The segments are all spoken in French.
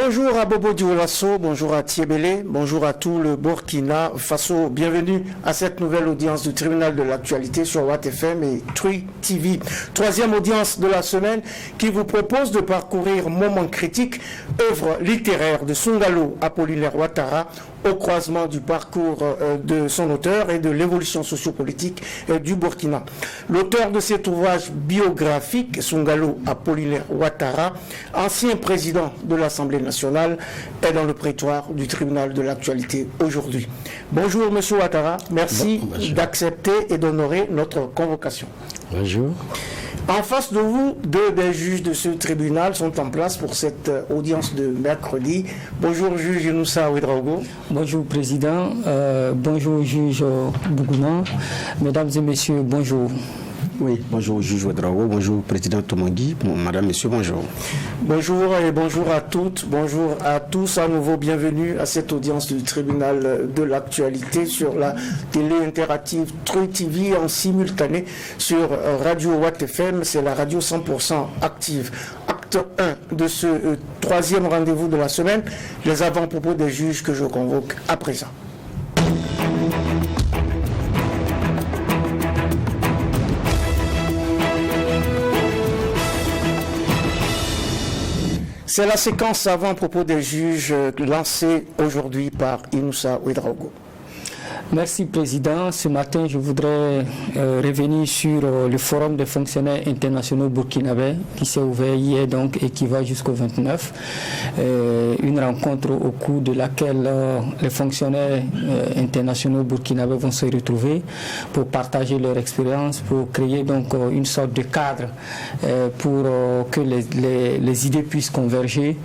Bonjour à Bobo Dioulasso, bonjour à Thiebele, bonjour à tout le Burkina Faso. Bienvenue à cette nouvelle audience du tribunal de l'actualité sur Watt FM et Trui TV. Troisième audience de la semaine qui vous propose de parcourir Moment critique, œuvre littéraire de Sungalo Apollinaire Ouattara, au croisement du parcours de son auteur et de l'évolution sociopolitique du Burkina. L'auteur de cet ouvrage biographique, Sungalo Apollinaire Ouattara, ancien président de l'Assemblée nationale, est dans le prétoire du tribunal de l'actualité aujourd'hui. Bonjour Monsieur Ouattara, merci d'accepter et d'honorer notre convocation. Bonjour. En face de vous, deux des juges de ce tribunal sont en place pour cette audience de mercredi. Bonjour juge Inoussa Ouedraogo. Bonjour président, bonjour juge Bougouma, mesdames et messieurs, bonjour. Oui, bonjour juge Ouedraogo, bonjour président Tomangui, madame, monsieur, bonjour. Bonjour et bonjour à toutes, bonjour à tous, à nouveau bienvenue à cette audience du tribunal de l'actualité sur la télé interactive Trui TV en simultané sur Radio Watt FM, c'est la radio 100% active. Acte 1 de ce troisième rendez-vous de la semaine, les avant-propos des juges que je convoque à présent. C'est la séquence avant-propos des juges lancée aujourd'hui par Inoussa Ouedraogo. Merci Président. Ce matin, je voudrais revenir sur le forum des fonctionnaires internationaux burkinabés qui s'est ouvert hier donc, et qui va jusqu'au 29. Une rencontre au cours de laquelle les fonctionnaires internationaux burkinabés vont se retrouver pour partager leur expérience, pour créer donc une sorte de cadre pour que les idées puissent converger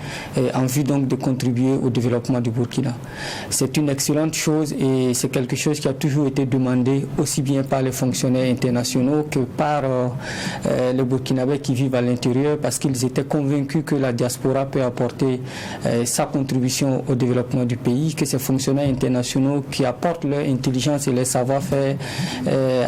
en vue donc de contribuer au développement du Burkina. C'est une excellente chose et c'est quelque chose qui a toujours été demandé aussi bien par les fonctionnaires internationaux que par les Burkinabés qui vivent à l'intérieur parce qu'ils étaient convaincus que la diaspora peut apporter sa contribution au développement du pays, que ces fonctionnaires internationaux qui apportent leur intelligence et leur savoir-faire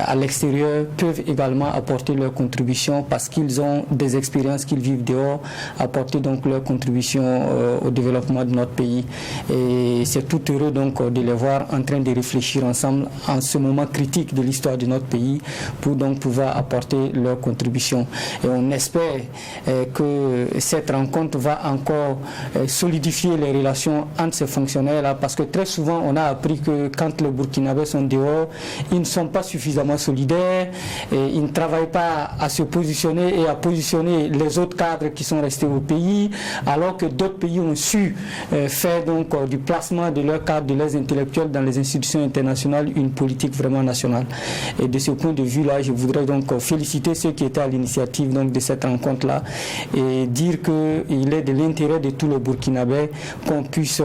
à l'extérieur peuvent également apporter leur contribution parce qu'ils ont des expériences qu'ils vivent dehors, apporter donc leur contribution au développement de notre pays. Et c'est tout heureux donc de les voir en train de réfléchir ensemble en ce moment critique de l'histoire de notre pays pour donc pouvoir apporter leur contribution. Et on espère que cette rencontre va encore solidifier les relations entre ces fonctionnaires-là parce que très souvent on a appris que quand les Burkinabés sont dehors, ils ne sont pas suffisamment solidaires et ils ne travaillent pas à se positionner et à positionner les autres cadres qui sont restés au pays alors que d'autres pays ont su faire donc du placement de leurs cadres, de leurs intellectuels dans les institutions internationales une politique vraiment nationale. Et de ce point de vue-là, je voudrais donc féliciter ceux qui étaient à l'initiative donc de cette rencontre-là et dire qu'il est de l'intérêt de tous les Burkinabés qu'on puisse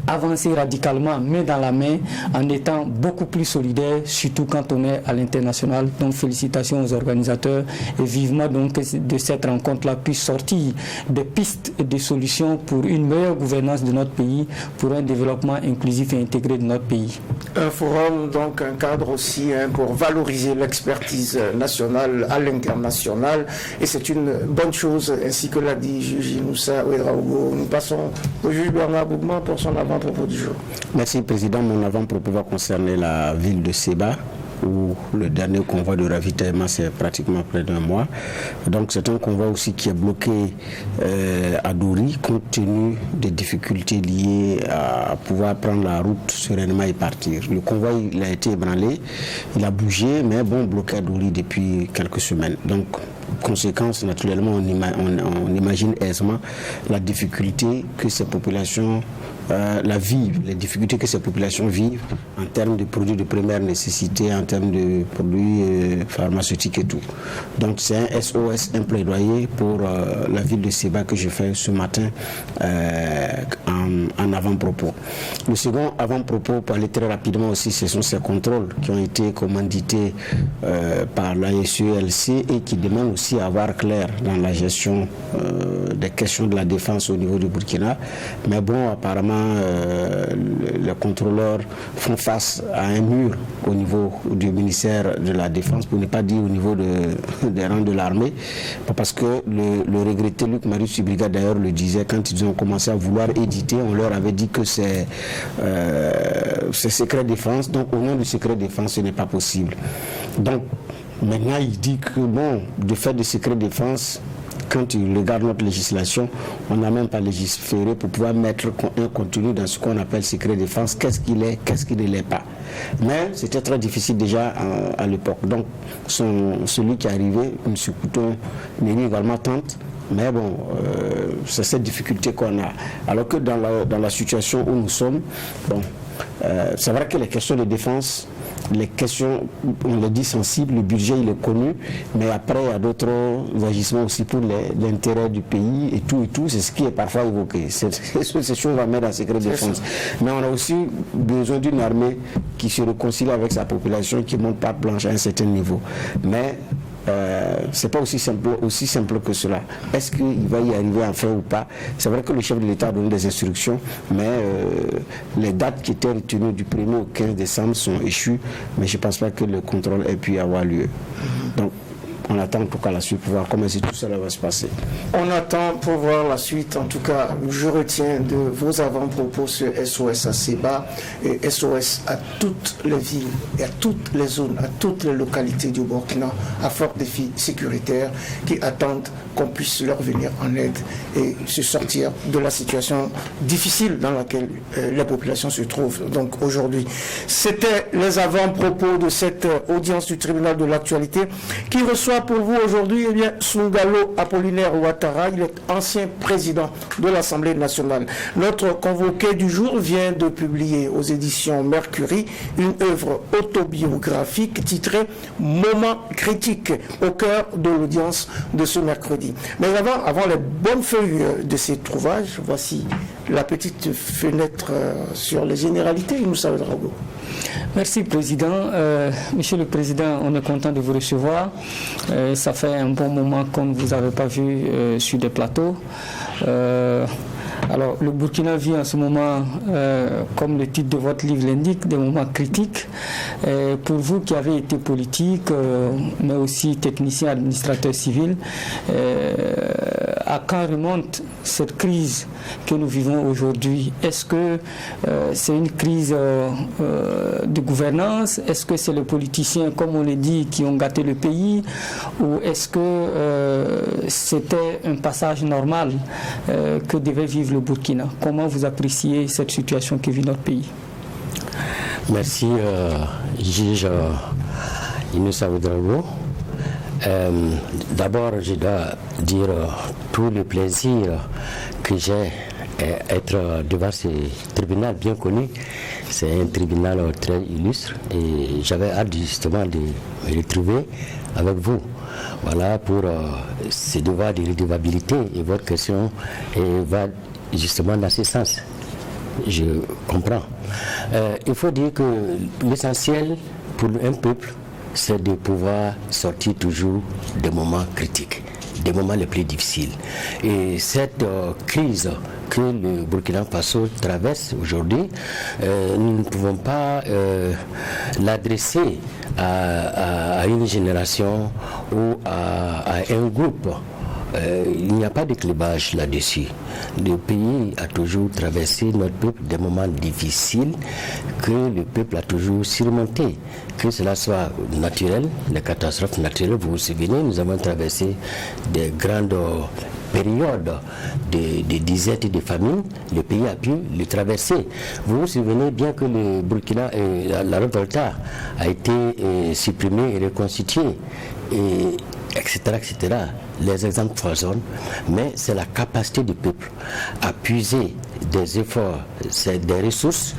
avancer radicalement main dans la main en étant beaucoup plus solidaire, surtout quand on est à l'international. Donc félicitations aux organisateurs et vivement donc de cette rencontre-là puisse sortir des pistes et des solutions pour une meilleure gouvernance de notre pays, pour un développement inclusif et intégré de notre pays. Un forum, donc un cadre aussi pour valoriser l'expertise nationale à l'international et c'est une bonne chose, ainsi que l'a dit juge Inoussa Ouedraogo. Nous passons au juge Bernard Bougman pour son avant-propos du jour. Merci Président. Mon avant-propos va concerner la ville de Seba, où le dernier convoi de ravitaillement c'est pratiquement près d'un mois. Donc c'est un convoi aussi qui est bloqué à Dori compte tenu des difficultés liées à pouvoir prendre la route sereinement et partir. Le convoi il a été ébranlé, il a bougé mais bon bloqué à Dori depuis quelques semaines. Donc conséquence naturellement on imagine aisément la difficulté que ces populations les difficultés que ces populations vivent en termes de produits de première nécessité, en termes de produits pharmaceutiques et tout. Donc c'est un SOS, un plaidoyer pour la ville de Seba que je fais ce matin en avant-propos. Le second avant-propos, pour aller très rapidement aussi, ce sont ces contrôles qui ont été commandités par l'ASELC et qui demandent aussi à avoir clair dans la gestion des questions de la défense au niveau du Burkina. Mais bon, apparemment, vraiment les contrôleurs font face à un mur au niveau du ministère de la Défense, pour ne pas dire au niveau des rangs de l'armée, parce que le regretté Luc Marius Subriga d'ailleurs le disait quand ils ont commencé à vouloir éditer, on leur avait dit que c'est secret défense, donc au nom du secret défense ce n'est pas possible. Donc maintenant il dit que bon, de fait de secret défense, quand tu regardes notre législation, on n'a même pas légiféré pour pouvoir mettre un contenu dans ce qu'on appelle secret défense, qu'est-ce qu'il est, qu'est-ce qu'il ne l'est pas. Mais c'était très difficile déjà à l'époque. Donc celui qui est arrivé, M. Couton, Néry également tente. Mais bon, c'est cette difficulté qu'on a. Alors que dans la situation où nous sommes, bon, c'est vrai que les questions de défense, les questions, on le dit sensibles, le budget il est connu, mais après il y a d'autres agissements aussi pour l'intérêt du pays et tout, c'est ce qui est parfois évoqué. Ces choses on va mettre en secret défense. Mais on a aussi besoin d'une armée qui se réconcilie avec sa population, qui monte pas blanche à un certain niveau. Mais c'est pas aussi simple que cela. Est-ce qu'il va y arriver enfin ou pas? C'est vrai que le chef de l'État a donné des instructions, mais les dates qui étaient retenues du 1er au 15 décembre sont échues, mais je ne pense pas que le contrôle ait pu avoir lieu. Donc on attend en tout cas la suite pour voir comment tout cela va se passer. On attend pour voir la suite. En tout cas, je retiens de vos avant-propos sur SOS à Seba et SOS à toutes les villes et à toutes les zones, à toutes les localités du Burkina à fort défi sécuritaire qui attendent qu'on puisse leur venir en aide et se sortir de la situation difficile dans laquelle les populations se trouvent. Donc aujourd'hui, c'était les avant-propos de cette audience du tribunal de l'actualité qui reçoit pour vous aujourd'hui Sungalo Apollinaire Ouattara. Il est ancien président de l'Assemblée nationale. Notre convoqué du jour vient de publier aux éditions Mercury une œuvre autobiographique titrée Moment critique au cœur de l'audience de ce mercredi. Mais avant les bonnes feuilles de ces trouvages, voici la petite fenêtre sur les généralités. Moussa Ouedraogo. Merci Président. Monsieur le Président, on est content de vous recevoir. Ça fait un bon moment qu'on ne vous avait pas vu sur des plateaux. Alors, le Burkina vit en ce moment, comme le titre de votre livre l'indique, des moments critiques. Pour vous qui avez été politique, mais aussi technicien, administrateur civil, à quand remonte cette crise que nous vivons aujourd'hui? Est-ce que c'est une crise de gouvernance? Est-ce que c'est les politiciens, comme on le dit, qui ont gâté le pays? Ou est-ce que c'était un passage normal que devait vivre le Burkina? Comment vous appréciez cette situation que vit notre pays? Merci, juge Inoussa Ouedraogo. D'abord, je dois dire tout le plaisir que j'ai être devant ce tribunal bien connu. C'est un tribunal très illustre et j'avais hâte justement de me retrouver avec vous. Voilà pour ce devoir de redevabilité et votre question va justement dans ce sens. Je comprends. Il faut dire que l'essentiel pour un peuple, c'est de pouvoir sortir toujours des moments critiques, des moments les plus difficiles. Et cette crise que le Burkina Faso traverse aujourd'hui, nous ne pouvons pas l'adresser à une génération ou à un groupe. Il n'y a pas de clivage là-dessus. Le pays a toujours traversé, notre peuple, des moments difficiles que le peuple a toujours surmonté. Que cela soit naturel, les catastrophes naturelles, vous vous souvenez, nous avons traversé des grandes périodes de disette et de famine, le pays a pu le traverser. Vous vous souvenez bien que le Burkina, la Revolta a été supprimée et reconstituée, etc., etc. Les exemples foisonnent, mais c'est la capacité du peuple à puiser des efforts, des ressources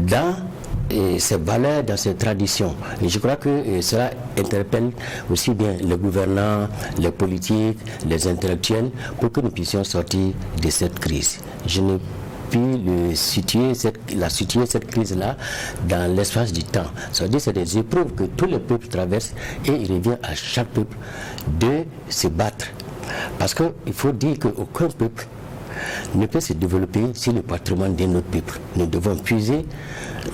dans ses valeurs, dans ses traditions. Et je crois que cela interpelle aussi bien les gouvernants, les politiques, les intellectuels, pour que nous puissions sortir de cette crise. Je ne puis situer cette crise-là dans l'espace du temps. Ça veut dire que c'est des épreuves que tous les peuples traversent et il revient à chaque peuple de se battre. Parce qu'il faut dire qu'aucun peuple ne peut se développer si le patrimoine de notre peuple. Nous devons puiser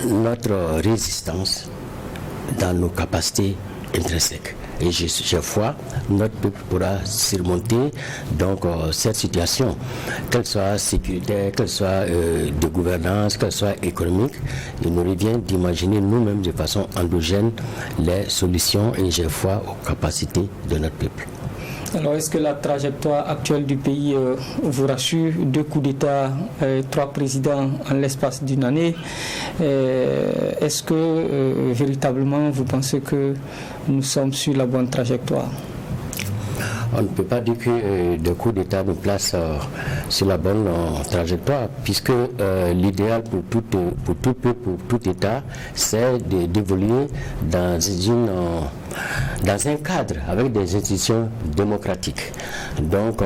notre résistance dans nos capacités intrinsèques. Et j'ai foi, notre peuple pourra surmonter donc cette situation, qu'elle soit sécuritaire, qu'elle soit de gouvernance, qu'elle soit économique. Il nous revient d'imaginer nous-mêmes de façon endogène les solutions et j'ai foi aux capacités de notre peuple. Alors, est-ce que la trajectoire actuelle du pays vous rassure? 2 coups d'État, 3 présidents en l'espace d'une année. Est-ce que véritablement vous pensez que nous sommes sur la bonne trajectoire? On ne peut pas dire que des coups d'État nous placent sur la bonne trajectoire, puisque l'idéal pour tout peuple, pour tout État, c'est d'évoluer dans un cadre avec des institutions démocratiques. Donc,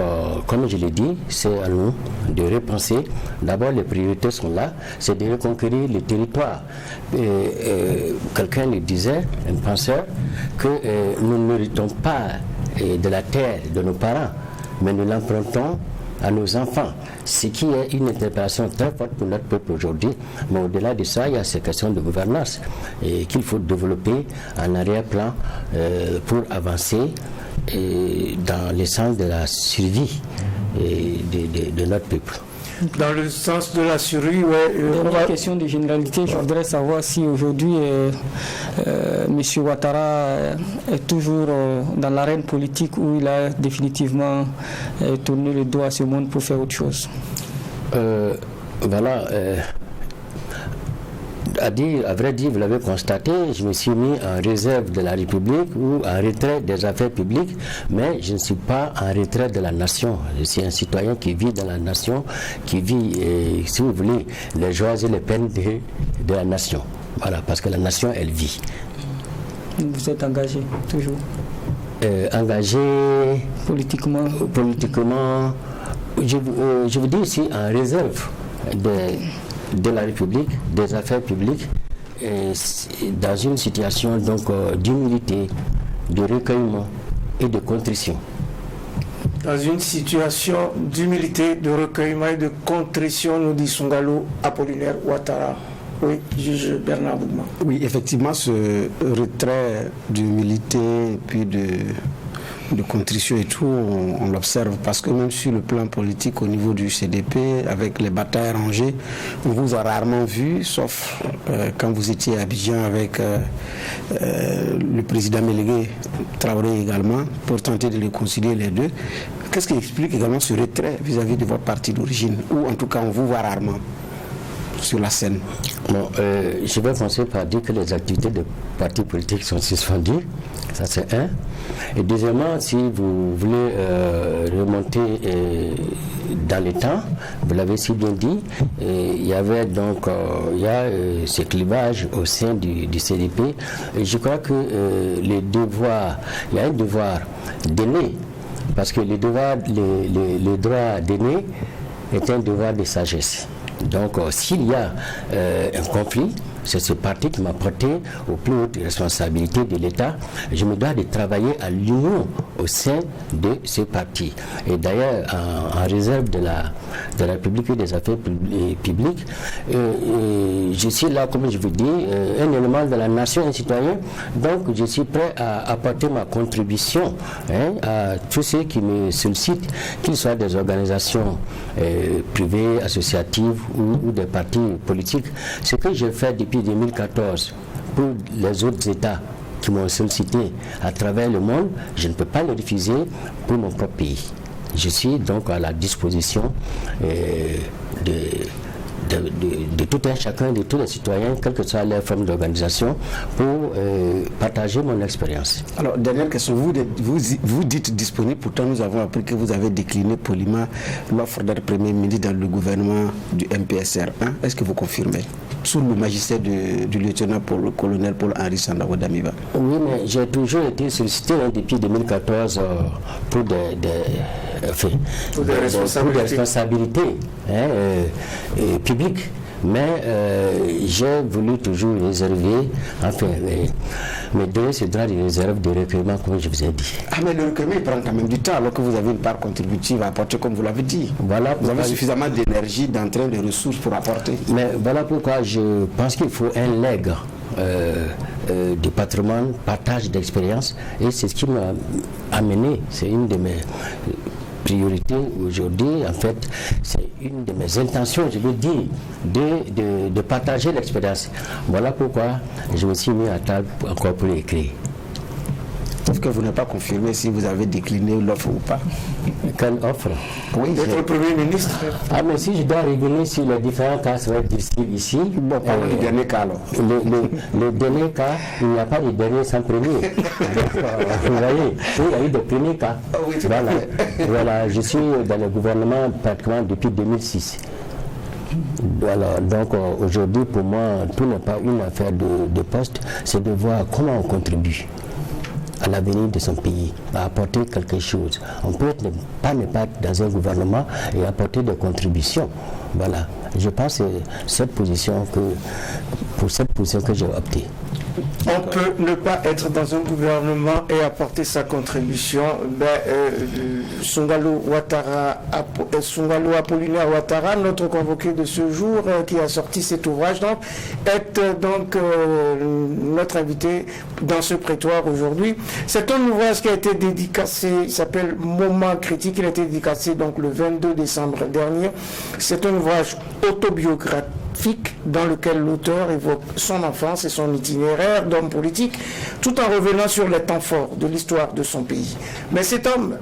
comme je l'ai dit, c'est à nous de repenser. D'abord, les priorités sont là, c'est de reconquérir le territoire. Quelqu'un le disait, un penseur, que nous ne méritons pas de la terre de nos parents, mais nous l'empruntons à nos enfants, ce qui est une interpellation très forte pour notre peuple aujourd'hui. Mais au-delà de ça, il y a ces questions de gouvernance et qu'il faut développer en arrière-plan pour avancer dans le sens de la survie de notre peuple. Dans le sens de la survie, Dernière question de généralité, je voudrais savoir si aujourd'hui M. Ouattara est toujours dans l'arène politique ou il a définitivement tourné le dos à ce monde pour faire autre chose. À vrai dire, vous l'avez constaté, je me suis mis en réserve de la République ou en retrait des affaires publiques, mais je ne suis pas en retrait de la nation. Je suis un citoyen qui vit dans la nation, qui vit, si vous voulez, les joies et les peines de la nation. Voilà, parce que la nation, elle vit. Vous êtes engagé, toujours? Engagé politiquement, je vous dis aussi en réserve de la République, des affaires publiques, dans une situation donc d'humilité, de recueillement et de contrition. Dans une situation d'humilité, de recueillement et de contrition, nous dit Sungalo Apollinaire Ouattara. Oui, juge Bernard Bougma. Oui, effectivement, ce retrait d'humilité puis de contrition et tout, on l'observe parce que même sur le plan politique au niveau du CDP, avec les batailles arrangées, on vous a rarement vu, sauf quand vous étiez à Abidjan avec le président Mélégué Traoré également, pour tenter de réconcilier les deux. Qu'est-ce qui explique également ce retrait vis-à-vis de votre parti d'origine, ou en tout cas on vous voit rarement sur la scène? Bon, je vais commencer par dire que les activités de partis politiques sont suspendues, ça c'est un. Et deuxièmement, si vous voulez remonter dans les temps, vous l'avez si bien dit, il y avait donc ce clivage au sein du CDP. Et je crois que il y a un devoir d'aîné, parce que le droit d'aîné est un devoir de sagesse. Donc, s'il y a un conflit, c'est ce parti qui m'a porté aux plus hautes responsabilités de l'État. Je me dois de travailler à l'union au sein de ce parti. Et d'ailleurs, en réserve de la République et des affaires publiques, je suis là, comme je vous dis, un élément de la nation, un citoyen. Donc, je suis prêt à apporter ma contribution à tous ceux qui me sollicitent, qu'ils soient des organisations privées, associatives ou des partis politiques. Ce que je fais depuis 2014 pour les autres États qui m'ont sollicité à travers le monde, je ne peux pas le refuser pour mon propre pays. Je suis donc à la disposition de tout un chacun, de tous les citoyens, quelle que soit leur forme d'organisation, pour partager mon expérience. Alors, dernière question, vous dites disponible, pourtant nous avons appris que vous avez décliné poliment l'offre d'être Premier ministre dans le gouvernement du MPSR 1. Est-ce que vous confirmez? Sous le magistère du lieutenant-colonel Paul-Henri Sandaogo Damiba. Oui, mais j'ai toujours été sollicité depuis 2014 pour des responsabilités publiques. Mais j'ai voulu toujours réserver, enfin, me donner ce droit de réserve de recueillement, comme je vous ai dit. Ah, mais le recueillement, il prend quand même du temps, alors que vous avez une part contributive à apporter, comme vous l'avez dit. Voilà, vous avez suffisamment d'énergie, d'entrain, de ressources pour apporter. Mais voilà pourquoi je pense qu'il faut un legs de patrimoine, partage d'expérience, et c'est ce qui m'a amené, c'est une de mes priorités aujourd'hui, en fait, c'est une de mes intentions, je veux dire, de partager l'expérience. Voilà pourquoi je me suis mis à table encore pour écrire. Est-ce que vous n'avez pas confirmé si vous avez décliné l'offre ou pas? Quelle offre? Oui, d'être le Premier ministre. Ah, mais si je dois revenir sur les différents cas, ça va être difficile ici. Bon, parlons du dernier cas alors. Le dernier cas, il n'y a pas de dernier sans premier. Donc, vous voyez, il y a eu des premiers cas. Oui, voilà, je suis dans le gouvernement pratiquement depuis 2006. Voilà, donc aujourd'hui, pour moi, tout n'est pas une affaire de poste, c'est de voir comment on contribue à l'avenir de son pays, à apporter quelque chose. On peut ne pas être dans un gouvernement et apporter des contributions. Voilà. Je pense que c'est pour cette position que j'ai opté. On peut ne pas être dans un gouvernement et apporter sa contribution. Sungalo Apollinaire Ouattara, notre convoqué de ce jour, qui a sorti cet ouvrage, donc, est notre invité dans ce prétoire aujourd'hui. C'est un ouvrage qui a été dédicacé, il s'appelle Moment critique, il a été dédicacé donc le 22 décembre dernier. C'est un ouvrage autobiographique dans lequel l'auteur évoque son enfance et son itinéraire d'homme politique, tout en revenant sur les temps forts de l'histoire de son pays. Mais cet homme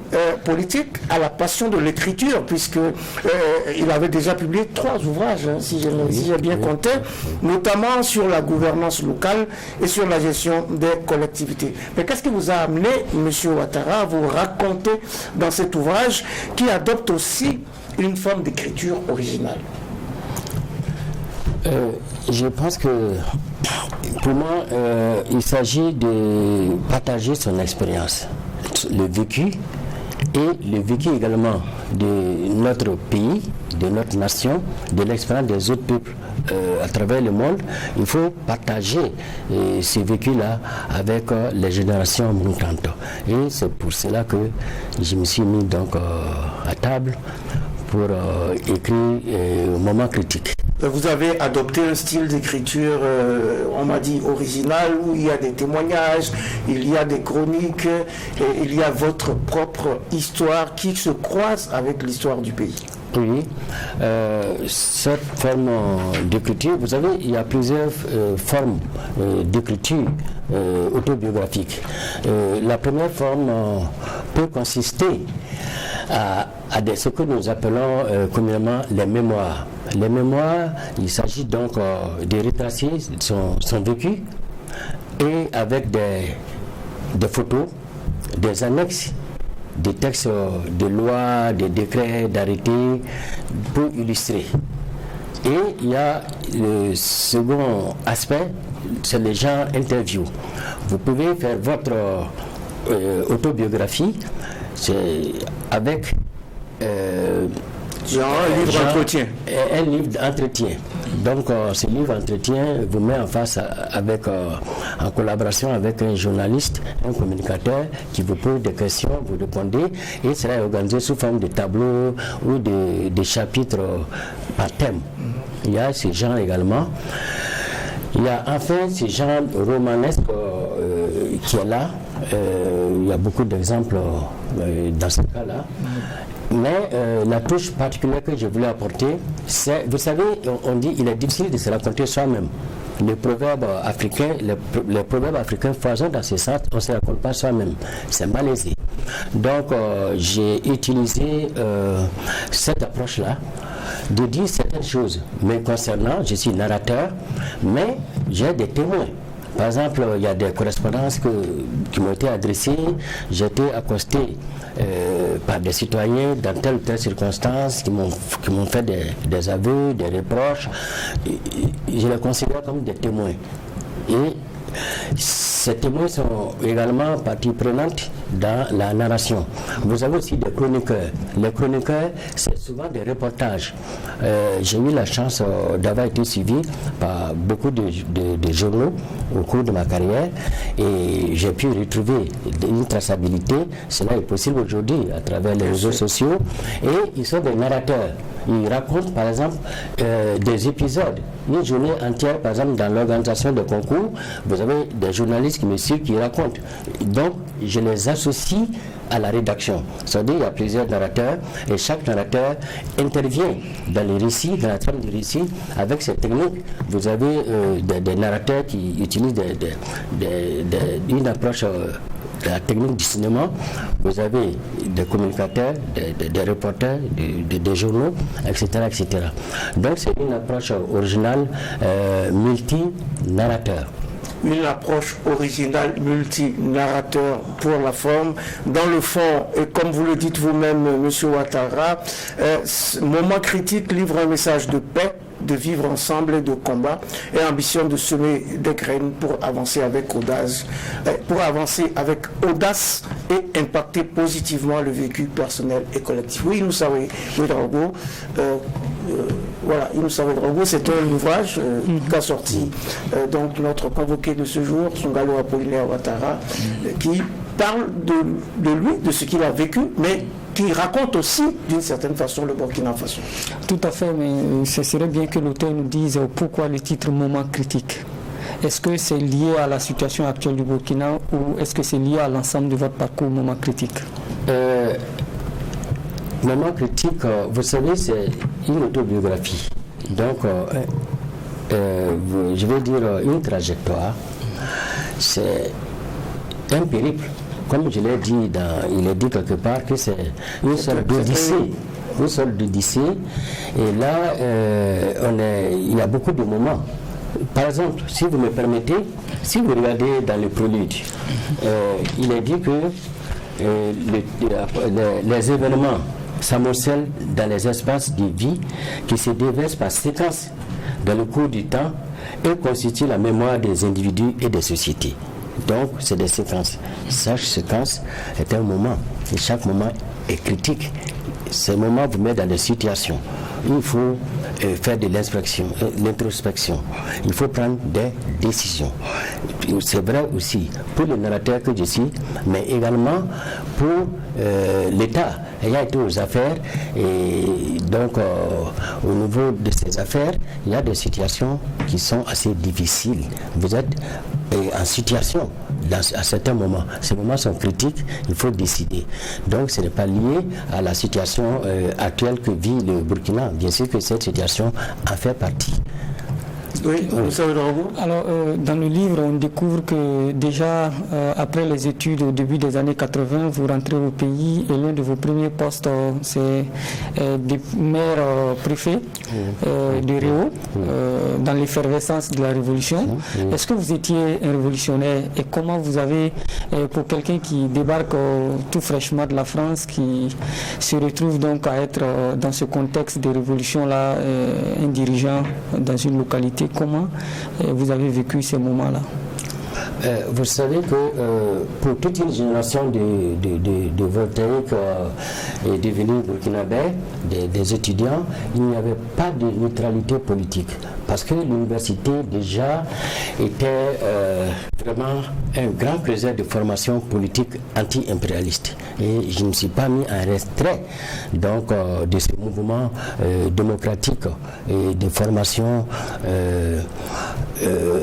politique a la passion de l'écriture, puisqu'il avait déjà publié 3 ouvrages, hein, si j'ai bien compté, notamment sur la gouvernance locale et sur la gestion des collectivités. Mais qu'est-ce qui vous a amené, M. Ouattara, à vous raconter dans cet ouvrage qui adopte aussi une forme d'écriture originale? Je pense que pour moi, il s'agit de partager son expérience, le vécu et le vécu également de notre pays, de notre nation, de l'expérience des autres peuples à travers le monde. Il faut partager ces vécus-là avec les générations montantes. Et c'est pour cela que je me suis mis donc à table pour écrire Moment critique. Vous avez adopté un style d'écriture, on m'a dit, original, où il y a des témoignages, il y a des chroniques, et il y a votre propre histoire qui se croise avec l'histoire du pays. Oui, cette forme d'écriture, vous savez, il y a plusieurs formes d'écriture autobiographique. La première forme peut consister à ce que nous appelons communément les mémoires. Les mémoires, il s'agit donc de retracer son vécu et avec des photos, des annexes, des textes de loi, des décrets, d'arrêtés pour illustrer. Et il y a le second aspect, c'est les gens interview. Vous pouvez faire votre autobiographie, c'est avec un livre d'entretien. Un livre d'entretien. Donc, ce livre d'entretien vous met en face avec, en collaboration avec un journaliste, un communicateur qui vous pose des questions, vous répondez, et cela est organisé sous forme de tableaux ou de chapitres par thème. Il y a ces genres également. Il y a enfin ce genre romanesque qui est là. Il y a beaucoup d'exemples dans ce cas-là. Mais la touche particulière que je voulais apporter, c'est, vous savez, on dit qu'il est difficile de se raconter soi-même. Les proverbes africains foisonnent dans ce sens, on ne se raconte pas soi-même. C'est malaisé. Donc, j'ai utilisé cette approche-là de dire certaines choses. Mais concernant, je suis narrateur, mais j'ai des témoins. Par exemple, il y a des correspondances qui m'ont été adressées. J'ai été accosté par des citoyens dans telle ou telle circonstance qui m'ont fait des aveux, des reproches. Je les considère comme des témoins. Et ces témoins sont également partie prenante dans la narration. Vous avez aussi des chroniqueurs. Les chroniqueurs, c'est souvent des reportages. J'ai eu la chance d'avoir été suivi par beaucoup de journaux au cours de ma carrière et j'ai pu retrouver une traçabilité. Cela est possible aujourd'hui à travers les réseaux sociaux et ils sont des narrateurs. Ils racontent par exemple des épisodes, une journée entière par exemple dans l'organisation de concours. Vous avez des journalistes qui me suivent qui racontent. Donc je les associe à la rédaction. C'est-à-dire qu'il y a plusieurs narrateurs et chaque narrateur intervient dans les récits, dans la trame du récit avec ses techniques. Vous avez des narrateurs qui utilisent une approche de la technique du cinéma. Vous avez des communicateurs, des reporters, des journaux, etc., etc. Donc c'est une approche originale multi-narrateur. Une approche originale multi-narrateur pour la forme. Dans le fond, et comme vous le dites vous-même, M. Ouattara, Moment critique livre un message de paix, de vivre ensemble et de combat, et ambition de semer des graines pour avancer avec audace, et impacter positivement le vécu personnel et collectif. Oui, nous savons, Ouedraogo, c'est un ouvrage qu'a sorti donc notre convoqué de ce jour, Songalo Apollinaire Ouattara, qui parle de lui, de ce qu'il a vécu, mais qui raconte aussi d'une certaine façon le Burkina Faso. Tout à fait, mais ce serait bien que l'auteur nous dise pourquoi le titre Moment critique. Est-ce que c'est lié à la situation actuelle du Burkina ou est-ce que c'est lié à l'ensemble de votre parcours Moment critique? Moment critique, vous savez, c'est une autobiographie. Donc, je vais dire une trajectoire. C'est un périple. Comme je l'ai dit, il est dit quelque part que c'est une sorte d'odyssée. Et là, il y a beaucoup de moments. Par exemple, si vous me permettez, si vous regardez dans le prélude, il est dit que les événements s'amoncellent dans les espaces de vie qui se déversent par séquence dans le cours du temps et constituent la mémoire des individus et des sociétés. Donc, c'est des séquences. Chaque séquence est un moment. Et chaque moment est critique. Ces moments vous mettent dans des situations. Il faut faire de l'introspection. Il faut prendre des décisions. C'est vrai aussi pour les narrateurs que je suis, mais également pour l'État ayant été aux affaires. Et donc, au niveau de ces affaires, il y a des situations qui sont assez difficiles. Vous êtes en situation à certains moments. Ces moments sont critiques, il faut décider. Donc, ce n'est pas lié à la situation actuelle que vit le Burkina. Bien sûr que cette situation en fait partie. Oui, alors, dans le livre, on découvre que déjà, après les études au début des années 80, vous rentrez au pays et l'un de vos premiers postes, c'est des maires préfets de Réau, dans l'effervescence de la révolution. Est-ce que vous étiez un révolutionnaire et comment vous avez, pour quelqu'un qui débarque tout fraîchement de la France, qui se retrouve donc à être dans ce contexte de révolution-là, un dirigeant dans une localité, comment vous avez vécu ces moments-là? Vous savez que pour toute une génération de voltaïques et devenus burkinabés, des étudiants, il n'y avait pas de neutralité politique. Parce que l'université déjà était vraiment un grand creuset de formation politique anti-impérialiste. Et je ne me suis pas mis en retrait donc, de ce mouvement démocratique et de formation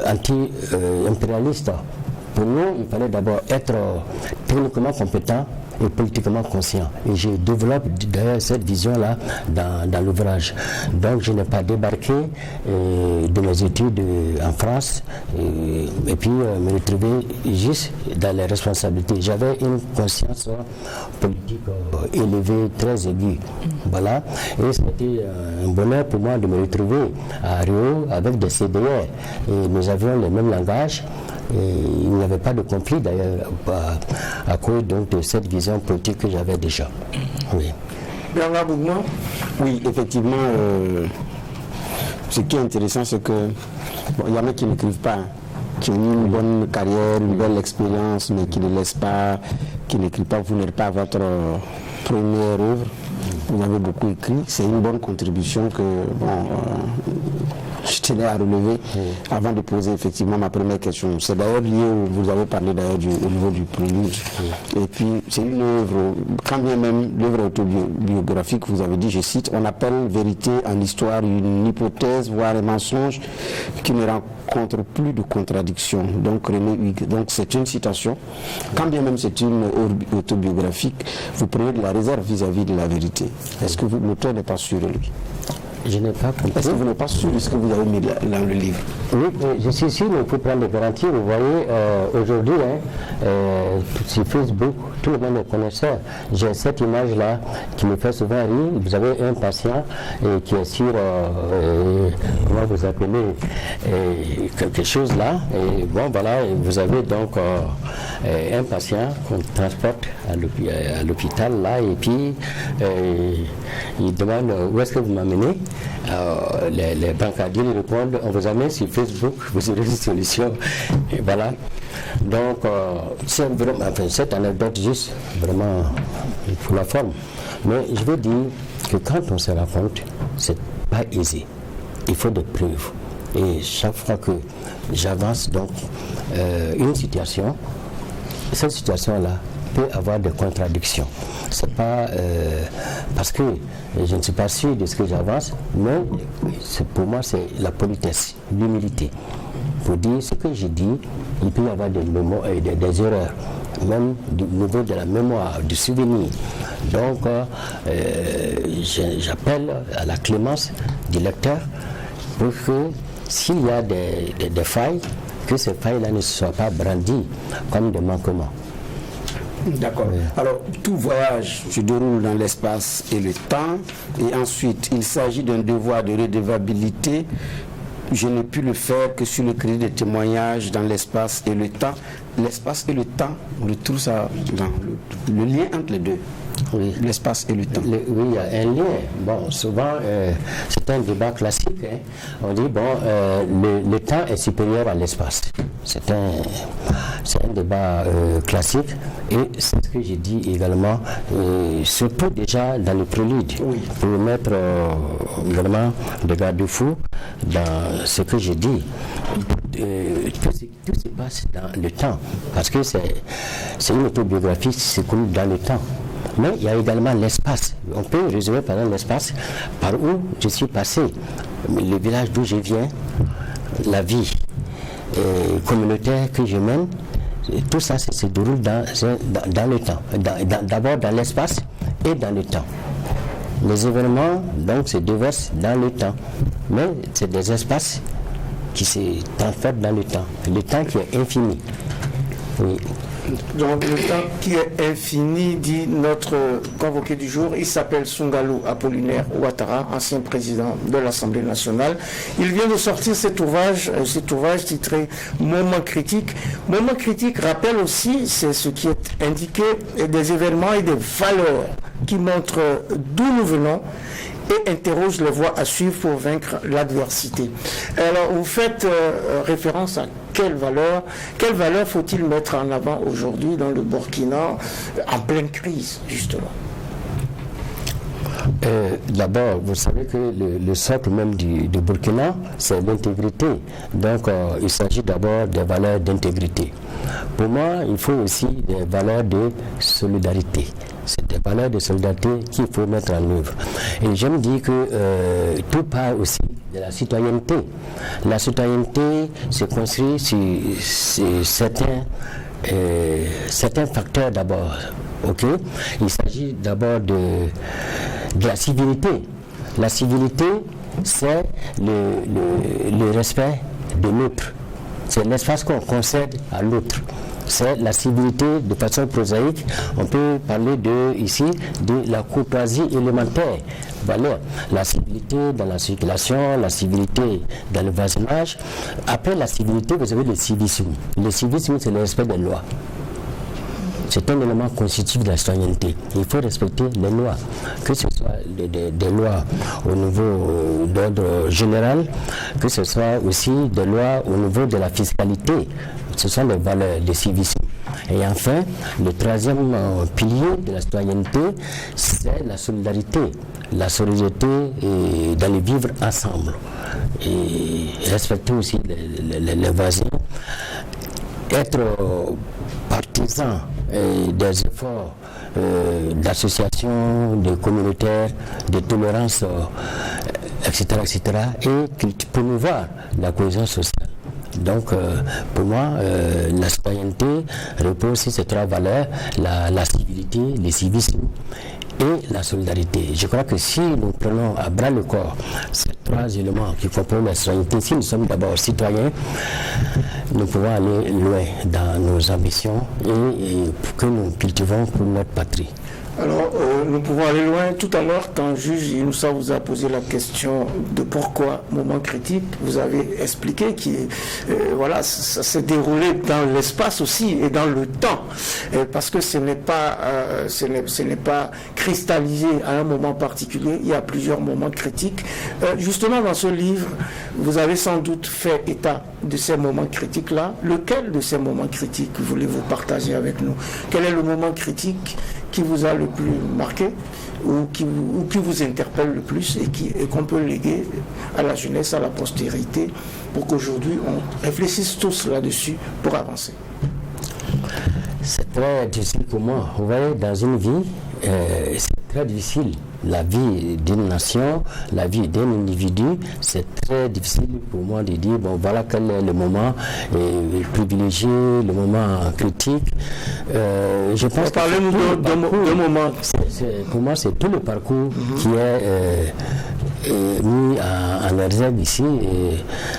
anti-impérialiste. Pour nous, il fallait d'abord être techniquement compétent et politiquement conscient. Et je développe d'ailleurs cette vision-là dans l'ouvrage. Donc je n'ai pas débarqué de mes études en France et puis me retrouver juste dans les responsabilités. J'avais une conscience politique élevée, très aiguë. Voilà. Et c'était un bonheur pour moi de me retrouver à Rio avec des CDR. Et nous avions le même langage. Et il n'y avait pas de conflit d'ailleurs à cause donc, de cette vision politique que j'avais déjà. Oui. Bernard Bougman. Oui, effectivement, ce qui est intéressant, c'est que il y en a qui n'écrivent pas. qui ont eu une bonne carrière, une belle expérience, mais qui ne laissent pas, qui n'écrivent pas, vous n'êtes pas votre première œuvre. Vous avez beaucoup écrit, c'est une bonne contribution que je tenais à relever avant de poser effectivement ma première question. C'est d'ailleurs lié, vous avez parlé d'ailleurs au niveau du prélude. Et puis c'est une œuvre, quand bien même l'œuvre autobiographique, vous avez dit, je cite, on appelle vérité en histoire une hypothèse, voire un mensonge qui ne rencontre plus de contradiction. Donc René Huyghe, donc c'est une citation. Quand bien même c'est une autobiographique, vous prenez de la réserve vis-à-vis de la vérité. Est-ce que l'auteur n'est pas sûr de lui? Je n'ai pas compris. Est-ce que vous n'êtes pas sûr de ce que vous avez mis dans le livre? Oui, je suis sûr, mais il faut prendre des garanties. Vous voyez, aujourd'hui, sur Facebook, tout le monde est connaisseur. J'ai cette image-là qui me fait souvent rire. Vous avez un patient qui est sur, comment vous appelez, quelque chose là. Et bon, voilà, vous avez donc un patient qu'on transporte à l'hôpital là, et puis il demande où est-ce que vous m'amenez. Les brancardiers lui répondent, on vous amène sur Facebook, vous aurez une solution. Et voilà. Donc, c'est vraiment, enfin, cette anecdote juste vraiment pour la forme. Mais je veux dire que quand on se raconte, c'est pas aisé. Il faut des preuves. Et chaque fois que j'avance donc une situation, cette situation-là peut avoir des contradictions. C'est pas parce que je ne suis pas sûr de ce que j'avance, mais pour moi c'est la politesse, l'humilité. Pour dire ce que j'ai dit, il peut y avoir des erreurs, même du niveau de la mémoire, du souvenir. Donc j'appelle à la clémence du lecteur pour que s'il y a des failles, que ces failles-là ne soient pas brandies comme des manquements. D'accord. Alors, tout voyage se déroule dans l'espace et le temps, et ensuite, il s'agit d'un devoir de redevabilité. Je n'ai pu le faire que sur le crédit de témoignage dans l'espace et le temps. L'espace et le temps, on retrouve ça dans le lien entre les deux. Oui. L'espace et le temps. Oui, il y a un lien. Bon, souvent, c'est un débat classique. Hein. On dit, bon, le temps est supérieur à l'espace. C'est un débat classique. Et c'est ce que j'ai dit également, surtout déjà dans le prélude, pour mettre vraiment des garde-fous dans ce que j'ai dit. Tout se passe dans le temps, parce que c'est une autobiographie qui se coule dans le temps. Mais il y a également l'espace. On peut résumer par exemple l'espace par où je suis passé, le village d'où je viens, la vie communautaire que je mène. Tout ça se déroule dans le temps, d'abord dans l'espace et dans le temps. Les événements donc se déversent dans le temps, mais c'est des espaces qui se transfèrent dans le temps qui est infini. Oui. Donc le temps qui est infini, dit notre convoqué du jour, il s'appelle Soungalou Apollinaire Ouattara, ancien président de l'Assemblée nationale. Il vient de sortir cet ouvrage titré Moment critique. Moment critique rappelle aussi, c'est ce qui est indiqué, des événements et des valeurs qui montrent d'où nous venons et interroge les voies à suivre pour vaincre l'adversité. Alors, vous faites référence à quelle valeur faut-il mettre en avant aujourd'hui dans le Burkina, en pleine crise, justement? D'abord, vous savez que le socle même du Burkina, c'est l'intégrité. Donc, il s'agit d'abord des valeurs d'intégrité. Pour moi, il faut aussi des valeurs de solidarité. C'est des valeurs de solidarité qu'il faut mettre en œuvre. Et j'aime dire que tout part aussi de la citoyenneté. La citoyenneté se construit sur certains facteurs d'abord. Okay? Il s'agit d'abord de la civilité. La civilité, c'est le respect de l'autre. C'est l'espace qu'on concède à l'autre. C'est la civilité de façon prosaïque. On peut parler ici de la courtoisie élémentaire. Voilà, la civilité dans la circulation, la civilité dans le voisinage. Après la civilité, vous avez le civisme. Le civisme, c'est le respect des lois. c'est un élément constitutif de la citoyenneté. Il faut respecter les lois, que ce soit des lois au niveau d'ordre général, que ce soit aussi des lois au niveau de la fiscalité. Ce sont les valeurs, les civisme. Et enfin, le troisième pilier de la citoyenneté, c'est la solidarité. La solidarité dans le vivre ensemble. Et respecter aussi les voisins. Être partisan des efforts d'associations, de communautaires, de tolérance, etc., et promouvoir la cohésion sociale. Donc, pour moi, la citoyenneté repose sur ces trois valeurs, la civilité, le civisme et la solidarité. Je crois que si nous prenons à bras le corps ces trois éléments qui composent la citoyenneté, si nous sommes d'abord citoyens, nous pouvons aller loin dans nos ambitions et que nous cultivons pour notre patrie. Alors, nous pouvons aller loin. Tout à l'heure, quand juge Inoussa vous a posé la question de pourquoi moment critique, vous avez expliqué que voilà, ça s'est déroulé dans l'espace aussi et dans le temps, parce que ce n'est pas cristallisé à un moment particulier. Il y a plusieurs moments critiques. Justement, dans ce livre, vous avez sans doute fait état de ces moments critiques-là. Lequel de ces moments critiques voulez-vous partager avec nous? Quel est le moment critique qui vous a le plus marqué ou qui vous interpelle le plus et qu'on peut léguer à la jeunesse, à la postérité, pour qu'aujourd'hui on réfléchisse tous là-dessus pour avancer? C'est très difficile pour moi. Vous voyez, dans une vie, c'est très difficile. La vie d'une nation, la vie d'un individu, c'est très difficile pour moi de dire, bon, voilà quel est le moment privilégié, le moment critique. Je pense que parlez-nous d'un moment. Pour moi, c'est tout le parcours qui est mis en exergue ici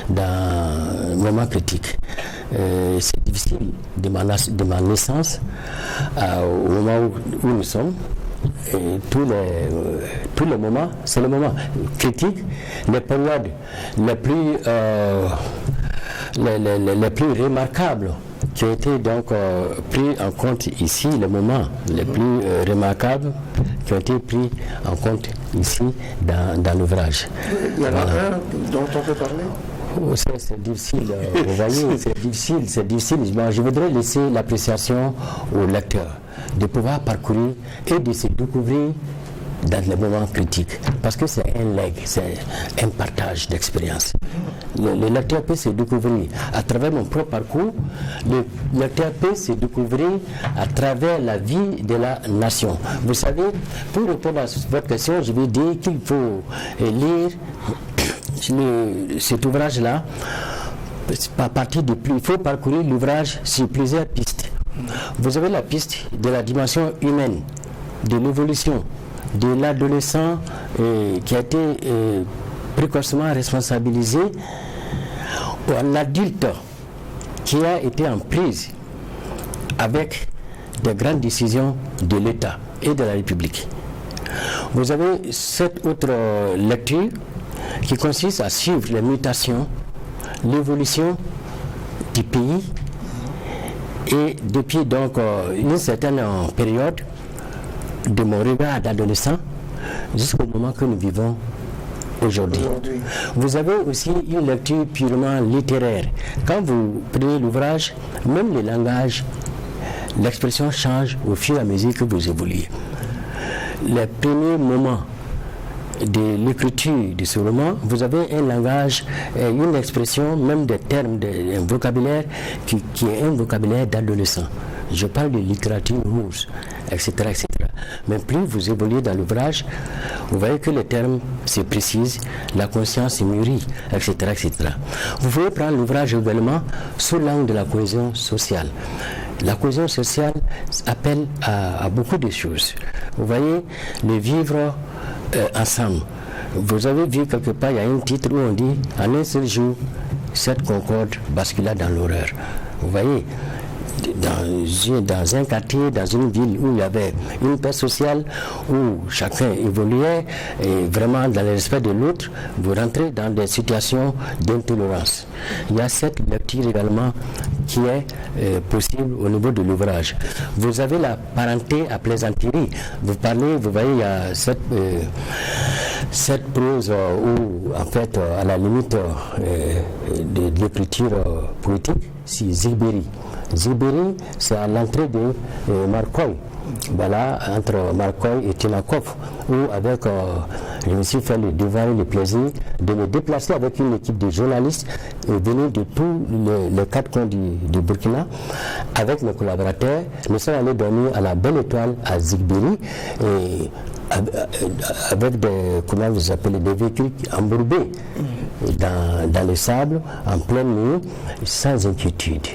dans le moment critique. C'est difficile de ma naissance au moment où nous sommes. Et tous les moments, c'est le moment critique, les périodes les plus remarquables qui ont été donc pris en compte ici, les moments les plus remarquables qui ont été pris en compte ici dans l'ouvrage. Il y en a un dont on peut parler? C'est difficile, vous voyez, c'est difficile. Bon, je voudrais laisser l'appréciation au lecteur de pouvoir parcourir et de se découvrir dans les moments critiques. Parce que c'est un legs, c'est un partage d'expérience. Le lecteur peut se découvrir à travers mon propre parcours, le lecteur peut se découvrir à travers la vie de la nation. Vous savez, pour répondre à votre question, je vais dire qu'il faut lire cet ouvrage-là, à partir de il faut parcourir l'ouvrage sur plusieurs pistes. Vous avez la piste de la dimension humaine, de l'évolution, de l'adolescent qui a été précocement responsabilisé, un adulte qui a été en prise avec des grandes décisions de l'État et de la République. Vous avez cette autre lecture qui consiste à suivre les mutations, l'évolution du pays et depuis donc une certaine période de mon regard d'adolescent jusqu'au moment que nous vivons aujourd'hui. Vous avez aussi une lecture purement littéraire. Quand vous prenez l'ouvrage, même le langage, l'expression change au fur et à mesure que vous évoluez. Les premiers moments de l'écriture de ce roman, vous avez un langage, une expression, même des termes, un vocabulaire qui est un vocabulaire d'adolescent. Je parle de littérature rouge, etc., etc. Mais plus vous évoluez dans l'ouvrage, vous voyez que les termes se précisent, la conscience se mûrit, etc., etc. Vous pouvez prendre l'ouvrage également sous l'angle de la cohésion sociale. La cohésion sociale appelle à beaucoup de choses. Vous voyez, le vivre ensemble. Vous avez vu quelque part, il y a un titre où on dit « En un seul jour, cette concorde bascula dans l'horreur ». Vous voyez, dans un quartier, dans une ville où il y avait une paix sociale, où chacun évoluait et vraiment dans le respect de l'autre, vous rentrez dans des situations d'intolérance. Il y a cette lecture également qui est possible au niveau de l'ouvrage. Vous avez la parenté à plaisanterie. Vous voyez, il y a cette prose où, en fait, à la limite de l'écriture poétique, c'est Zibéry. Zibéry, c'est à l'entrée de Marcoy. Voilà, entre Marcoy et Tinakov, où avec, je me suis fait le devoir et le plaisir de me déplacer avec une équipe de journalistes venus de tous les quatre coins du Burkina. Avec mes collaborateurs, nous sommes allés dormir à la Belle Étoile à Zibéry, et avec des véhicules embourbés dans le sable, en pleine nuit, sans inquiétude.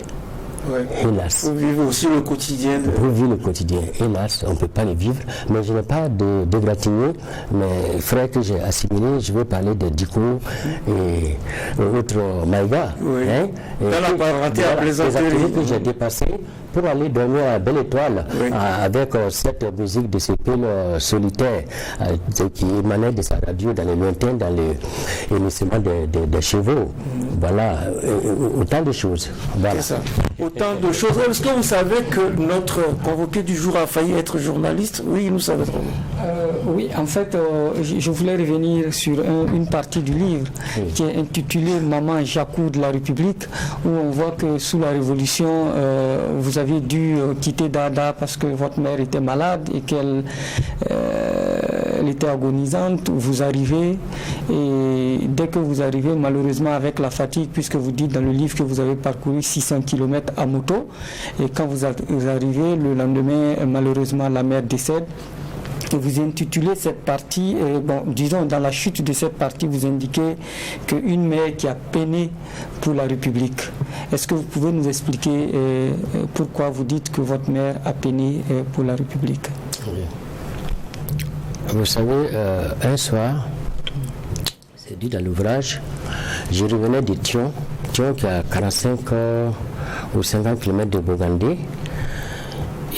Ouais. Hélas. Vous vivez aussi le quotidien. Vous vivez le quotidien. Hélas, on ne peut pas le vivre. Mais je n'ai pas de gratigner. Mais frère que j'ai assimilé, je veux parler de Diko et autres Maïga. Oui. Hein? Dans la parenté à plaisanterie. Que j'ai dépassé pour aller dormir à Belle Étoile, oui, avec cette musique de ce pile solitaire qui émanait de sa radio dans les lointains, dans l'émissement des chevaux. Voilà, autant de choses. Voilà. C'est ça. Autant de choses. Est-ce que vous savez que notre convoqué du jour a failli être journaliste? Oui, nous savons. Oui, en fait, je voulais revenir sur une partie du livre qui est intitulée Maman Jacou de la République, où on voit que sous la Révolution, vous avez dû quitter Dada parce que votre mère était malade et qu'elle était agonisante. Vous arrivez et dès que vous arrivez, malheureusement avec la fatigue, puisque vous dites dans le livre que vous avez parcouru 600 km à moto, et quand vous arrivez, le lendemain, malheureusement, la mère décède. Et vous intitulez cette partie, disons dans la chute de cette partie, vous indiquez qu'une mère qui a peiné pour la République. Est-ce que vous pouvez nous expliquer pourquoi vous dites que votre mère a peiné pour la République? Oui. Vous savez, un soir, c'est dit dans l'ouvrage, je revenais de Thion qui a 45 ou 50 km de Bogandé,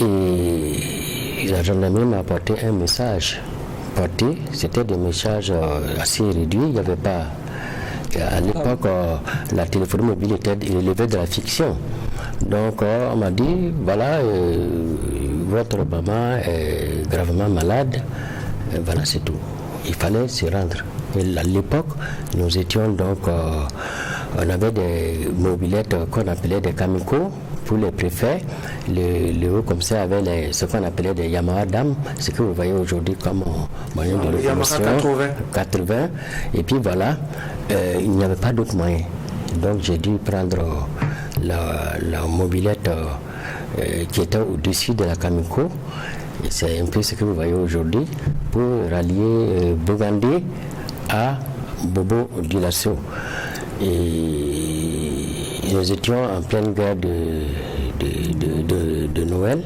et la gendarmerie m'a apporté un message. C'était des messages assez réduits, il n'y avait pas. À l'époque, la téléphonie mobile était élevée de la fiction. Donc, on m'a dit, voilà, votre maman est gravement malade, voilà, c'est tout. Il fallait se rendre. Et à l'époque, nous étions donc, on avait des mobilettes qu'on appelait des kamiko pour les préfets. Le haut commissaire avait ce qu'on appelait des Yamaha dames, ce que vous voyez aujourd'hui comme moyen de locomotion. 80. Et puis voilà, il n'y avait pas d'autre moyen. Donc j'ai dû prendre la mobilette qui était au-dessus de la kamiko. Et c'est un peu ce que vous voyez aujourd'hui pour rallier Bogandé à Bobo Dioulasso. Et nous étions en pleine guerre de Noël.